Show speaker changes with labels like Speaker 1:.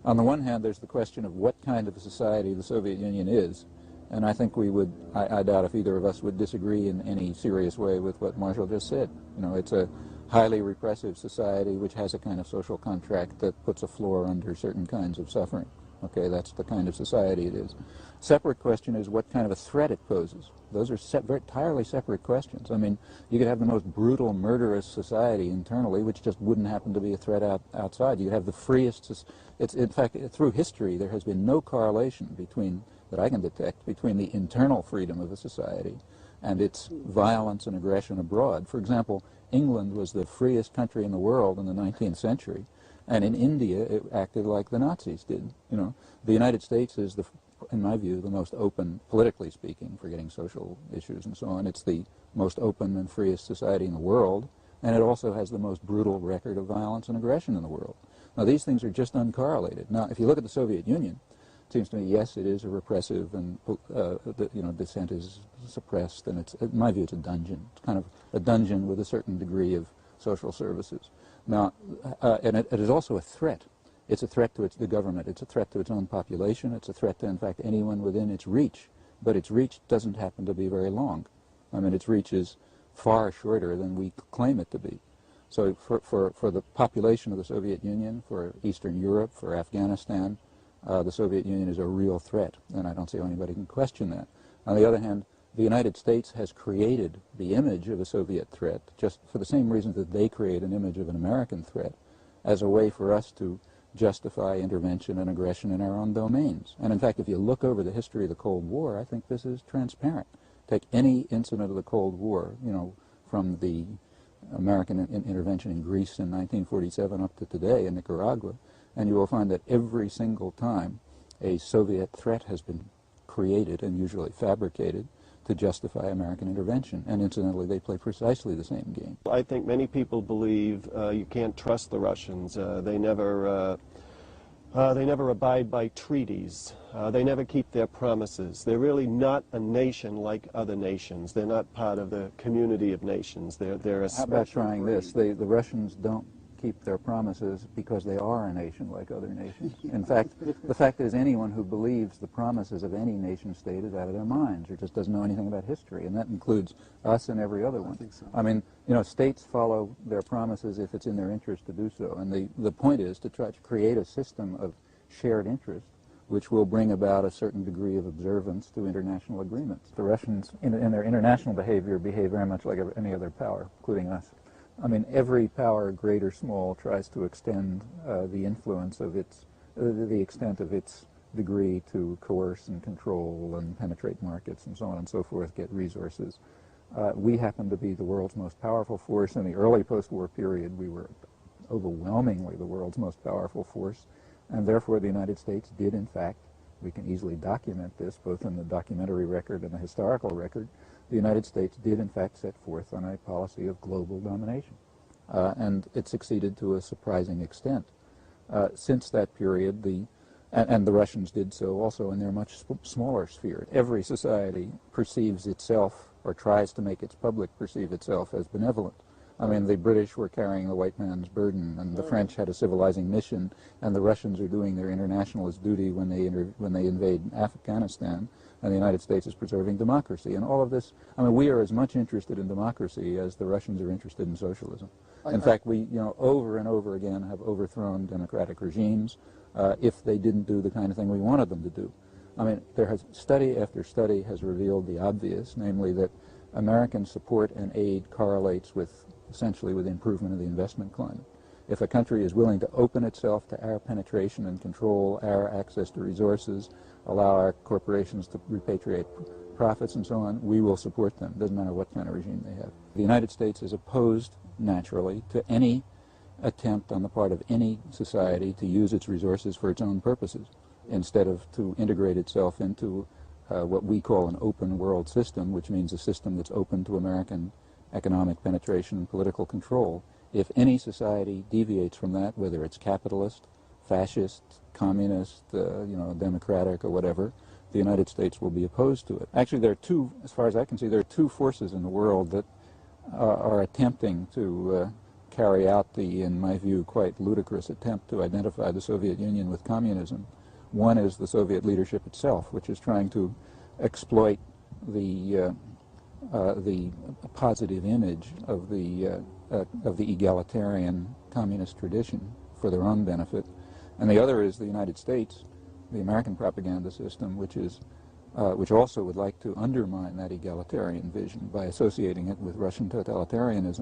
Speaker 1: On the one hand, there's the question of what kind of a society the Soviet Union is, and I think we would, I doubt if either of us would disagree in any serious way with what Marshall just said. You know, it's a highly repressive society which has a kind of social contract that puts a floor under certain kinds of suffering. Okay, that's the kind of society it is. Separate question is what kind of a threat it poses. Those are entirely separate questions. I mean, you could have the most brutal, murderous society internally, which just wouldn't happen to be a threat outside. You could have the freest. In fact, through history, there has been no correlation between, that I can detect, between the internal freedom of a society and its violence and aggression abroad. For example, England was the freest country in the world in the 19th century. And in India, it acted like the Nazis did. You know, the United States is, in my view, the most open, politically speaking, forgetting social issues and so on. It's the most open and freest society in the world, and it also has the most brutal record of violence and aggression in the world. Now, these things are just uncorrelated. Now, if you look at the Soviet Union, it seems to me, yes, it is a repressive, and dissent is suppressed, and it's, in my view, it's a dungeon. It's kind of a dungeon with a certain degree of social services. Now, and it is also a threat. It's a threat to the government. It's a threat to its own population. It's a threat to, in fact, anyone within its reach. But its reach doesn't happen to be very long. I mean, its reach is far shorter than we claim it to be. So for the population of the Soviet Union, for Eastern Europe, for Afghanistan, the Soviet Union is a real threat, and I don't see how anybody can question that. On the other hand, the United States has created the image of a Soviet threat, just for the same reason that they create an image of an American threat, as a way for us to justify intervention and aggression in our own domains. And in fact, if you look over the history of the Cold War, I think this is transparent. Take any incident of the Cold War, you know, from the American intervention in Greece in 1947 up to today in Nicaragua, and you will find that every single time a Soviet threat has been created, and usually fabricated, to justify American intervention. And incidentally, they play precisely the same game.
Speaker 2: I think many people believe you can't trust the Russians. They never abide by treaties. They never keep their promises. They're really not a nation like other nations. They're not part of the community of nations. They're a special
Speaker 1: breed. How about trying
Speaker 2: breed.
Speaker 1: this? The Russians don't keep their promises because they are a nation like other nations. In fact, the fact is anyone who believes the promises of any nation state is out of their minds or just doesn't know anything about history, and that includes us and every other one.
Speaker 2: I think so.
Speaker 1: I mean, you know, states follow their promises if it's in their interest to do so, and the point is to try to create a system of shared interest which will bring about a certain degree of observance to international agreements. The Russians, in their international behavior, behave very much like any other power, including us. I mean, every power, great or small, tries to extend the influence of the extent of its degree to coerce and control and penetrate markets and so on and so forth, get resources. We happen to be the world's most powerful force. In the early post-war period, we were overwhelmingly the world's most powerful force, and therefore the United States did, in fact, we can easily document this, both in the documentary record and the historical record, the United States did, in fact, set forth on a policy of global domination. And it succeeded to a surprising extent. Since that period, and the Russians did so also in their much smaller sphere. Every society perceives itself, or tries to make its public perceive itself as benevolent. I mean, the British were carrying the white man's burden, and the French had a civilizing mission, and the Russians are doing their internationalist duty when they invade Afghanistan, and the United States is preserving democracy. And all of this, I mean, we are as much interested in democracy as the Russians are interested in socialism. In fact, we, you know, over and over again have overthrown democratic regimes if they didn't do the kind of thing we wanted them to do. I mean, study after study has revealed the obvious, namely that American support and aid correlates essentially with the improvement of the investment climate. If a country is willing to open itself to our penetration and control, our access to resources, allow our corporations to repatriate profits and so on, we will support them. It doesn't matter what kind of regime they have. The United States is opposed, naturally, to any attempt on the part of any society to use its resources for its own purposes, instead of to integrate itself into what we call an open world system, which means a system that's open to American economic penetration and political control. If any society deviates from that, whether it's capitalist, fascist, communist, democratic or whatever, the United States will be opposed to it. Actually, there are two, as far as I can see, there are two forces in the world that are attempting to carry out the, in my view, quite ludicrous attempt to identify the Soviet Union with communism. One is the Soviet leadership itself, which is trying to exploit the positive image of the egalitarian communist tradition for their own benefit. And the other is the United States, the American propaganda system, which also would like to undermine that egalitarian vision by associating it with Russian totalitarianism.